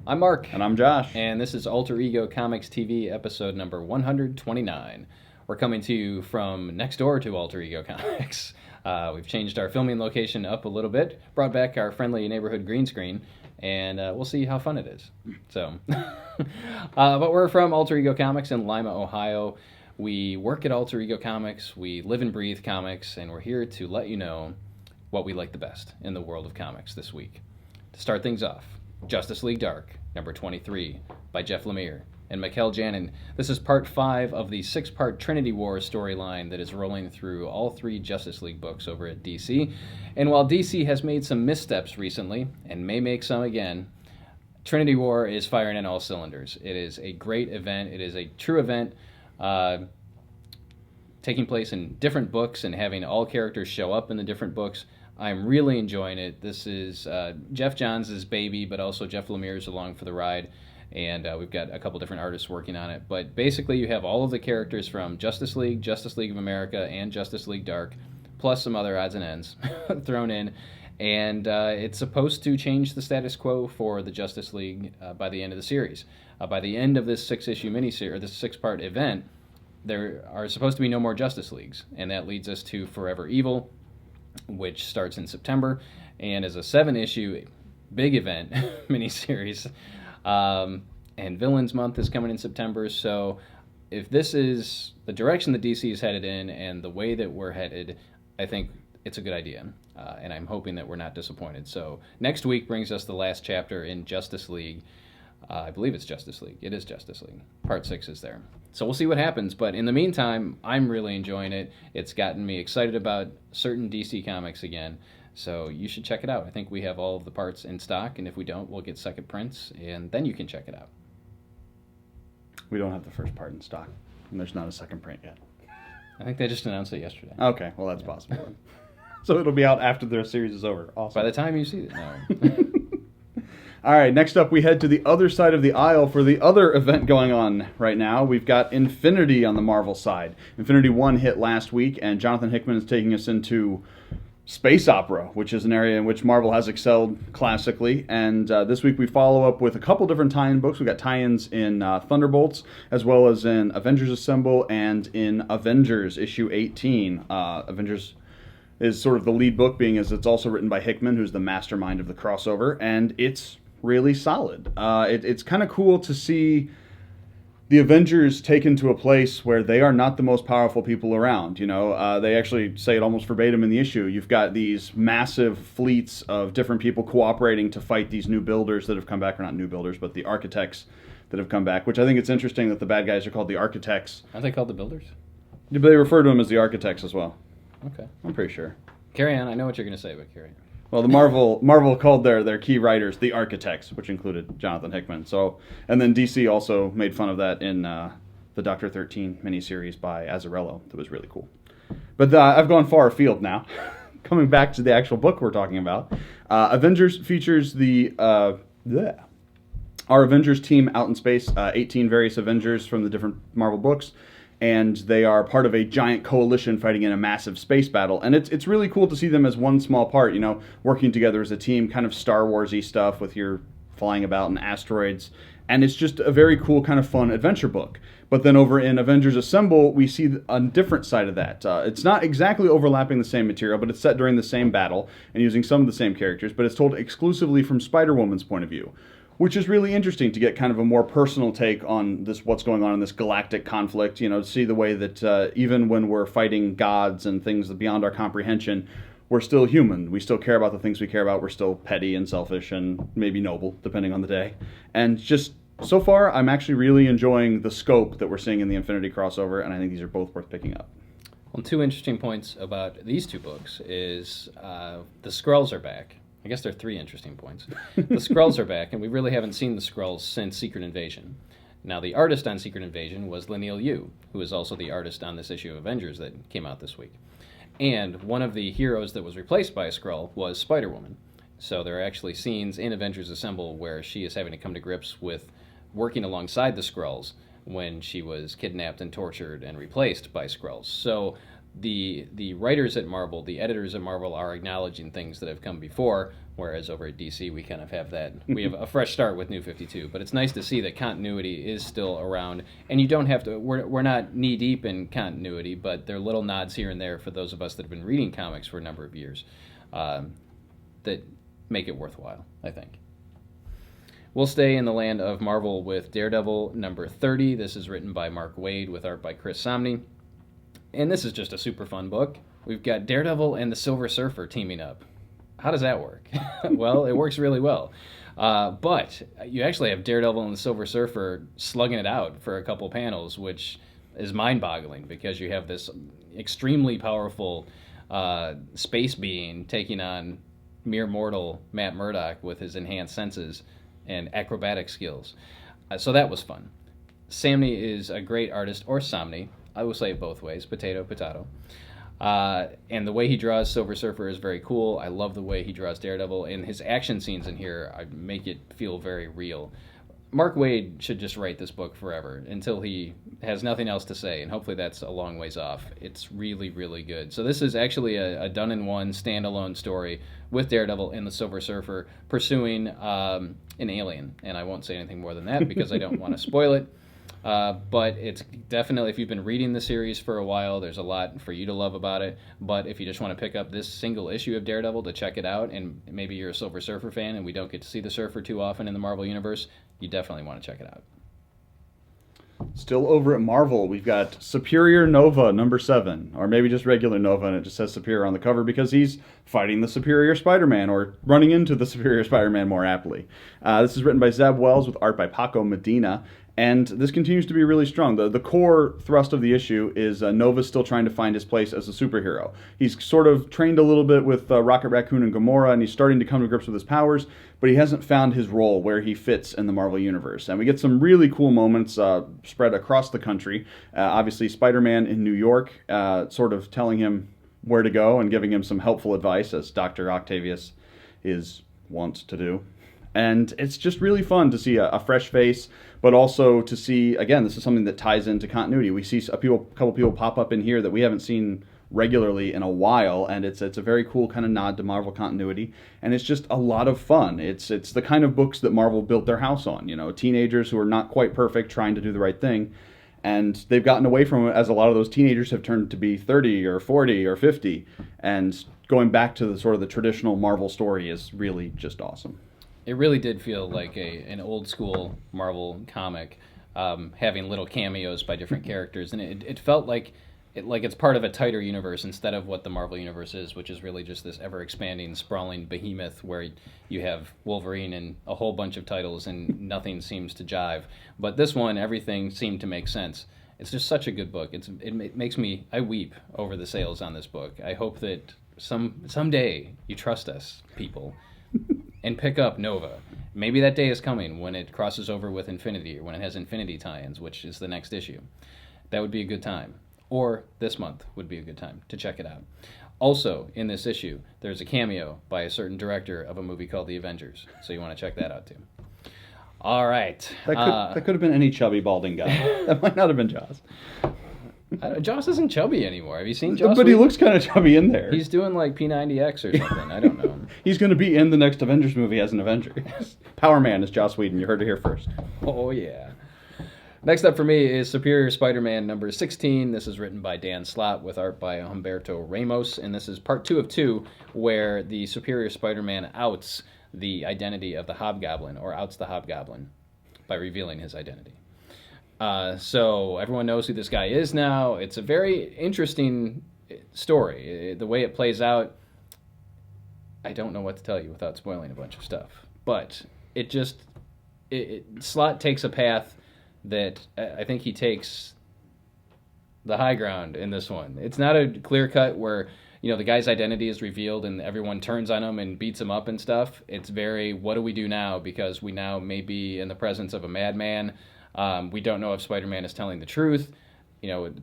I'm Mark. And I'm Josh. And this is Alter Ego Comics TV episode number 129. We're coming to you from next door to Alter Ego Comics. We've changed our filming location up a little bit, brought back our friendly neighborhood green screen, and we'll see how fun it is. So, but we're from Alter Ego Comics in Lima, Ohio. We work at Alter Ego Comics, we live and breathe comics, and we're here to let you know what we like the best in the world of comics this week. To start things off, Justice League Dark, number 23, by Jeff Lemire and Mikel Janin. This is part 5 of the 6-part Trinity War storyline that is rolling through all 3 Justice League books over at DC. And while DC has made some missteps recently, and may make some again, Trinity War is firing on all cylinders. It is a great event. It is a true event, taking place in different books and having all characters show up in the different books. I'm really enjoying it. This is Jeff Johns' baby, but also Jeff Lemire's along for the ride, and we've got a couple different artists working on it. But basically, you have all of the characters from Justice League of America, and Justice League Dark, plus some other odds and ends thrown in, and it's supposed to change the status quo for the Justice League by the end of the series. By the end of this 6-issue miniseries, or this 6-part event, there are supposed to be no more Justice Leagues, and that leads us to Forever Evil, which starts in September, and is a 7-issue big event miniseries. And Villains Month is coming in September, so if this is the direction that DC is headed in and the way that we're headed, I think it's a good idea, and I'm hoping that we're not disappointed. So next week brings us the last chapter in Justice League. I believe it's Justice League. It is Justice League. Part 6 is there. So we'll see what happens. But in the meantime, I'm really enjoying it. It's gotten me excited about certain DC comics again. So you should check it out. I think we have all of the parts in stock. And if we don't, we'll get second prints. And then you can check it out. We don't have the first part in stock. And there's not a second print yet. I think they just announced it yesterday. Okay, well, that's possible. So it'll be out after their series is over. Awesome. By the time you see it, no. All right, next up we head to the other side of the aisle for the other event going on right now. We've got Infinity on the Marvel side. Infinity 1 hit last week, and Jonathan Hickman is taking us into space opera, which is an area in which Marvel has excelled classically. And this week we follow up with a couple different tie-in books. We've got tie-ins in Thunderbolts, as well as in Avengers Assemble and in Avengers issue 18. Avengers is sort of the lead book, being as it's also written by Hickman, who's the mastermind of the crossover, and it's really solid. It's kind of cool to see the Avengers taken to a place where they are not the most powerful people around. You know, they actually say it almost verbatim in the issue. You've got these massive fleets of different people cooperating to fight these new builders that have come back, or not new builders, but the architects that have come back, which I think it's interesting that the bad guys are called the architects. Aren't they called the Builders? They refer to them as the architects as well. Okay. I'm pretty sure. Carry on. I know what you're going to say, but carry on. Well, the Marvel called their key writers the architects, which included Jonathan Hickman. So, and then DC also made fun of that in the Doctor 13 miniseries by Azzarello. That was really cool. But I've gone far afield now. Coming back to the actual book we're talking about, Avengers features our Avengers team out in space, 18 various Avengers from the different Marvel books. And they are part of a giant coalition fighting in a massive space battle. And it's really cool to see them as one small part, you know, working together as a team, kind of Star Wars-y stuff with your flying about in asteroids. And it's just a very cool, kind of fun adventure book. But then over in Avengers Assemble, we see a different side of that. It's not exactly overlapping the same material, but it's set during the same battle and using some of the same characters, but it's told exclusively from Spider-Woman's point of view, which is really interesting to get kind of a more personal take on this, what's going on in this galactic conflict, you know, to see the way that even when we're fighting gods and things beyond our comprehension, we're still human. We still care about the things we care about. We're still petty and selfish and maybe noble, depending on the day. And just so far, I'm actually really enjoying the scope that we're seeing in the Infinity crossover, and I think these are both worth picking up. Well, 2 interesting points about these 2 books is the Skrulls are back. I guess there are 3 interesting points. The Skrulls are back, and we really haven't seen the Skrulls since Secret Invasion. Now, the artist on Secret Invasion was Leinil Yu, who is also the artist on this issue of Avengers that came out this week. And one of the heroes that was replaced by a Skrull was Spider-Woman. So there are actually scenes in Avengers Assemble where she is having to come to grips with working alongside the Skrulls when she was kidnapped and tortured and replaced by Skrulls. So the writers at Marvel, the editors at Marvel are acknowledging things that have come before, whereas over at DC we kind of have that. We have a fresh start with New 52, but it's nice to see that continuity is still around, and you don't have to. We're not knee deep in continuity, but there are little nods here and there for those of us that have been reading comics for a number of years that make it worthwhile, I think. We'll stay in the land of Marvel with Daredevil number 30. This is written by Mark Waid with art by Chris Samnee. And this is just a super fun book. We've got Daredevil and the Silver Surfer teaming up. How does that work? Well, it works really well. But you actually have Daredevil and the Silver Surfer slugging it out for a couple panels, which is mind-boggling because you have this extremely powerful space being taking on mere mortal Matt Murdock with his enhanced senses and acrobatic skills. So that was fun. Samnee is a great artist, or Samnee. I will say it both ways, potato, potato. And the way he draws Silver Surfer is very cool. I love the way he draws Daredevil, and his action scenes in here make it feel very real. Mark Waid should just write this book forever until he has nothing else to say, and hopefully that's a long ways off. It's really, really good. So this is actually a done-in-one standalone story with Daredevil and the Silver Surfer pursuing an alien. And I won't say anything more than that because I don't want to spoil it. But it's definitely, if you've been reading the series for a while, there's a lot for you to love about it. But if you just want to pick up this single issue of Daredevil to check it out, and maybe you're a Silver Surfer fan and we don't get to see the Surfer too often in the Marvel Universe, you definitely want to check it out. Still over at Marvel, we've got Superior Nova number 7, or maybe just regular Nova, and it just says Superior on the cover because he's fighting the Superior Spider-Man, or running into the Superior Spider-Man more aptly. This is written by Zeb Wells with art by Paco Medina, and this continues to be really strong. The core thrust of the issue is Nova's still trying to find his place as a superhero. He's sort of trained a little bit with Rocket Raccoon and Gamora, and he's starting to come to grips with his powers, but he hasn't found his role where he fits in the Marvel Universe. And we get some really cool moments spread across the country. Obviously, Spider-Man in New York, sort of telling him where to go and giving him some helpful advice, as Dr. Octavius is wont to do. And it's just really fun to see a fresh face, but also to see, again, this is something that ties into continuity. We see a couple people pop up in here that we haven't seen regularly in a while, and it's a very cool kind of nod to Marvel continuity, and it's just a lot of fun. It's the kind of books that Marvel built their house on, teenagers who are not quite perfect trying to do the right thing, and they've gotten away from it as a lot of those teenagers have turned to be 30 or 40 or 50, and going back to the sort of the traditional Marvel story is really just awesome. It really did feel like an old school Marvel comic, having little cameos by different characters, and it felt like it's part of a tighter universe instead of what the Marvel Universe is, which is really just this ever-expanding, sprawling behemoth where you have Wolverine and a whole bunch of titles and nothing seems to jive. But this one, everything seemed to make sense. It's just such a good book. It makes me, I weep over the sales on this book. I hope that someday you trust us, people, and pick up Nova. Maybe that day is coming when it crosses over with Infinity, or when it has Infinity tie-ins, which is the next issue. That would be a good time. Or this month would be a good time to check it out. Also, in this issue, there's a cameo by a certain director of a movie called The Avengers, so you want to check that out too. All right. That could have been any chubby, balding guy. That might not have been Joss. Joss isn't chubby anymore. Have you seen Joss? But he looks kind of chubby in there. He's doing like P90X or something. I don't know. He's going to be in the next Avengers movie as an Avenger. Power Man is Joss Whedon. You heard it here first. Oh, yeah. Next up for me is Superior Spider-Man number 16. This is written by Dan Slott with art by Humberto Ramos. And this is part 2 of 2, where the Superior Spider-Man outs the identity of the Hobgoblin, or outs the Hobgoblin by revealing his identity. So everyone knows who this guy is now. It's a very interesting story. The way it plays out, I don't know what to tell you without spoiling a bunch of stuff. But Slott takes a path that I think he takes the high ground in this one. It's not a clear cut where, the guy's identity is revealed and everyone turns on him and beats him up and stuff. It's very, what do we do now? Because we now may be in the presence of a madman. We don't know if Spider-Man is telling the truth.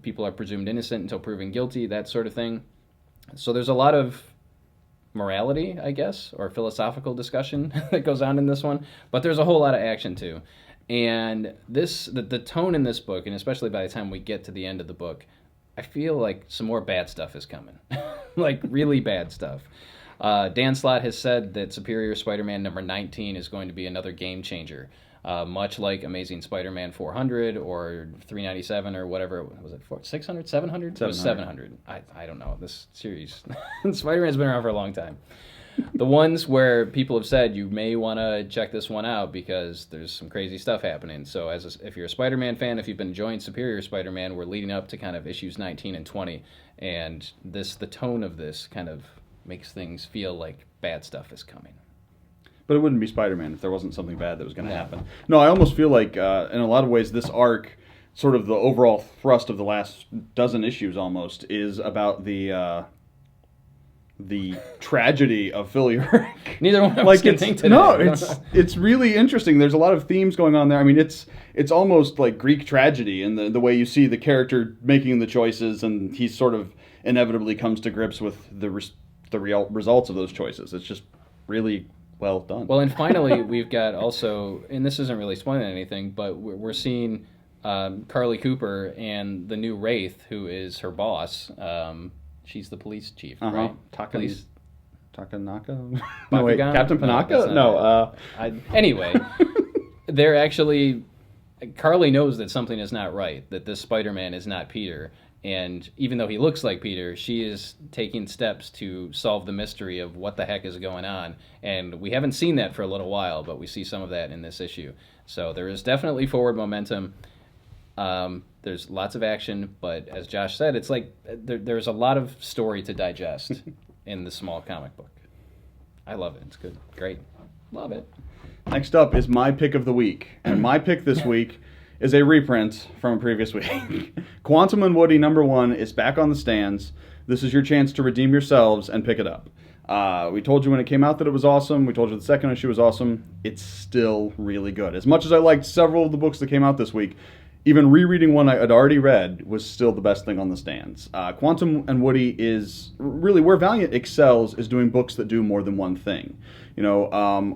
People are presumed innocent until proven guilty, that sort of thing. So there's a lot of morality, I guess, or philosophical discussion that goes on in this one. But there's a whole lot of action, too. And the tone in this book, and especially by the time we get to the end of the book, I feel like some more bad stuff is coming. Like, really bad stuff. Dan Slott has said that Superior Spider-Man number 19 is going to be another game changer. Much like Amazing Spider-Man 400 or 397 or whatever. Was it 600? 700? It was 700. I don't know. This series. Spider-Man's been around for a long time. The ones where people have said you may want to check this one out because there's some crazy stuff happening. So if you're a Spider-Man fan, if you've been enjoying Superior Spider-Man, we're leading up to kind of issues 19 and 20. And the tone of this kind of makes things feel like bad stuff is coming. But it wouldn't be Spider-Man if there wasn't something bad that was going to happen. No, I almost feel like, in a lot of ways, this arc, sort of the overall thrust of the last dozen issues almost, is about the tragedy of Philly Hurricane. Neither one of us can think today. No, it's really interesting. There's a lot of themes going on there. I mean, it's almost like Greek tragedy in the way you see the character making the choices, and he sort of inevitably comes to grips with the real results of those choices. It's just really well done. Well, and finally, we've got also, and this isn't really spoiling anything, but we're seeing Carly Cooper and the new Wraith, who is her boss. She's the police chief, right? Takanaka? No, wait, Captain Panaka? No. Anyway, they're actually... Carly knows that something is not right, that this Spider-Man is not Peter. And even though he looks like Peter, she is taking steps to solve the mystery of what the heck is going on. And we haven't seen that for a little while, but we see some of that in this issue. So there is definitely forward momentum. There's lots of action, but as Josh said, it's like there's a lot of story to digest in the small comic book. I love it. It's good. Great. Love it. Next up is my pick of the week. And my pick this week is a reprint from a previous week. Quantum and Woody #1 is back on the stands. This is your chance to redeem yourselves and pick it up. We told you when it came out that it was awesome. We told you the second issue was awesome. It's still really good. As much as I liked several of the books that came out this week, even rereading one I had already read was still the best thing on the stands. Quantum and Woody is really where Valiant excels, is doing books that do more than one thing. You know,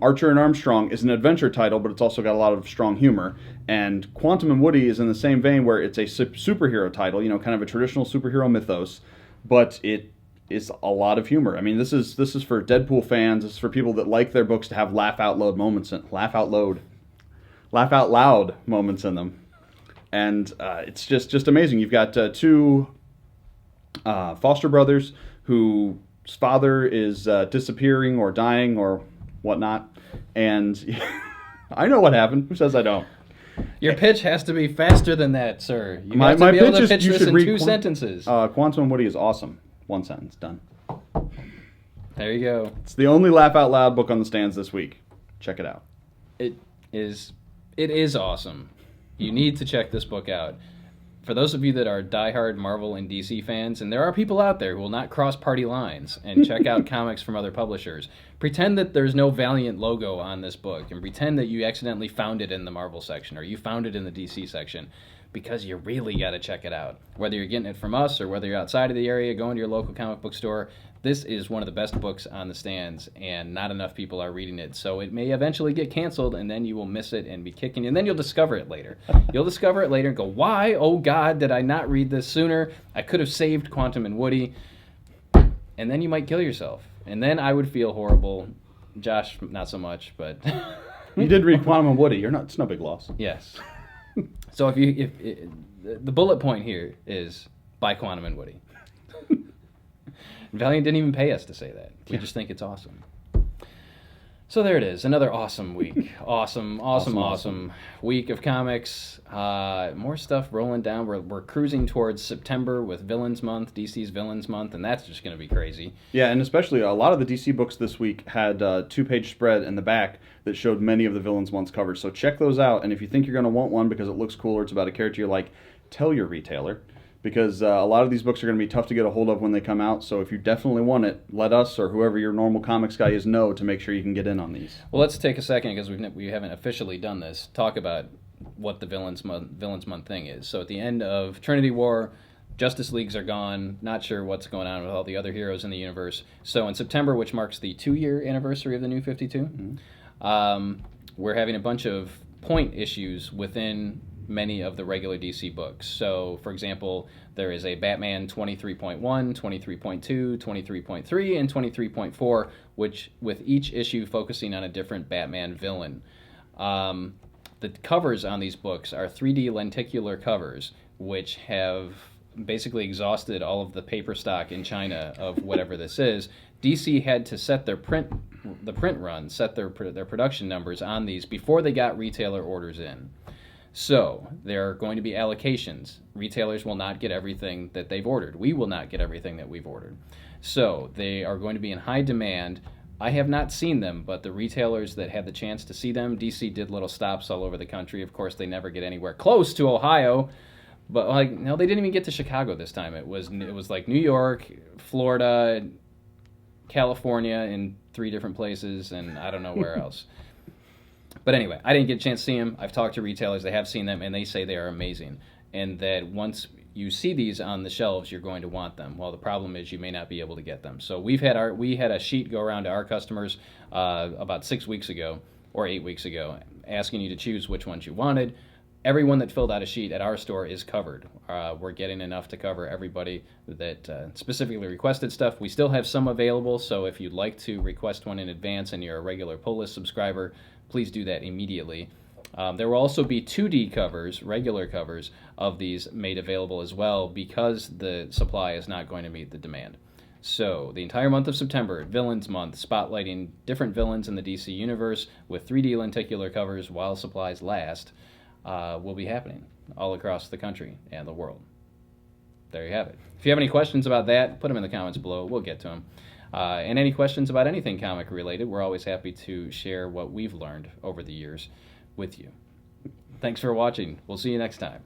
Archer and Armstrong is an adventure title, but it's also got a lot of strong humor. And Quantum and Woody is in the same vein, where it's a superhero title, you know, kind of a traditional superhero mythos, but it is a lot of humor. I mean, this is for Deadpool fans. This is for people that like their books to have laugh out loud moments in them. And it's just amazing. You've got two foster brothers whose father is disappearing or dying or whatnot. And I know what happened. Who says I don't? Your pitch has to be faster than that, sir. You have to be able to pitch this in 2 sentences. Quantum and Woody is awesome. 1 sentence, done. There you go. It's the only laugh out loud book on the stands this week. Check it out. It is awesome. You need to check this book out. For those of you that are diehard Marvel and DC fans, and there are people out there who will not cross party lines and check out comics from other publishers, pretend that there's no Valiant logo on this book, and pretend that you accidentally found it in the Marvel section or you found it in the DC section, because you really got to check it out. Whether you're getting it from us or whether you're outside of the area, going to your local comic book store, this is one of the best books on the stands, and not enough people are reading it. So it may eventually get canceled, and then you will miss it and be kicking. And then you'll discover it later. You'll discover it later and go, why, oh God, did I not read this sooner? I could have saved Quantum and Woody. And then you might kill yourself. And then I would feel horrible. Josh, not so much, but... You did read Quantum and Woody. It's no big loss. Yes. So if the bullet point here is buy Quantum and Woody. Valiant didn't even pay us to say that. We just think it's awesome. So there it is. Another awesome week. Awesome week of comics. More stuff rolling down. We're cruising towards September with Villains Month, DC's Villains Month, and that's just going to be crazy. Yeah, and especially a lot of the DC books this week had a 2-page spread in the back that showed many of the Villains Month's covers. So check those out, and if you think you're going to want one because it looks cool or it's about a character you like, tell your retailer. Because a lot of these books are going to be tough to get a hold of when they come out. So if you definitely want it, let us or whoever your normal comics guy is know to make sure you can get in on these. Well, let's take a second, because we haven't officially done this, talk about what the Villains Month thing is. So at the end of Trinity War, Justice Leagues are gone. Not sure what's going on with all the other heroes in the universe. So in September, which marks the 2-year anniversary of the New 52, we're having a bunch of point issues within many of the regular DC books. So, for example, there is a Batman 23.1, 23.2, 23.3, and 23.4, which with each issue focusing on a different Batman villain. The covers on these books are 3D lenticular covers, which have basically exhausted all of the paper stock in China of whatever this is. DC had to set the print run, set their production numbers on these before they got retailer orders in. So there are going to be allocations. Retailers will not get everything that they've ordered. We will not get everything that we've ordered. So they are going to be in high demand. I have not seen them, but the retailers that had the chance to see them, DC did little stops all over the country. Of course, they never get anywhere close to Ohio. But no, they didn't even get to Chicago this time. It was like New York, Florida, California in 3 different places, and I don't know where else. But anyway, I didn't get a chance to see them. I've talked to retailers. They have seen them, and they say they are amazing. And that once you see these on the shelves, you're going to want them. Well, the problem is you may not be able to get them. So we had a sheet go around to our customers about 6 weeks ago or 8 weeks ago, asking you to choose which ones you wanted. Everyone that filled out a sheet at our store is covered. We're getting enough to cover everybody that specifically requested stuff. We still have some available, so if you'd like to request one in advance and you're a regular pull list subscriber, please do that immediately. There will also be 2D covers, regular covers, of these made available as well because the supply is not going to meet the demand. So the entire month of September, Villains Month, spotlighting different villains in the DC universe with 3D lenticular covers while supplies last, will be happening all across the country and the world. There you have it. If you have any questions about that, put them in the comments below. We'll get to them. And any questions about anything comic related, we're always happy to share what we've learned over the years with you. Thanks for watching. We'll see you next time.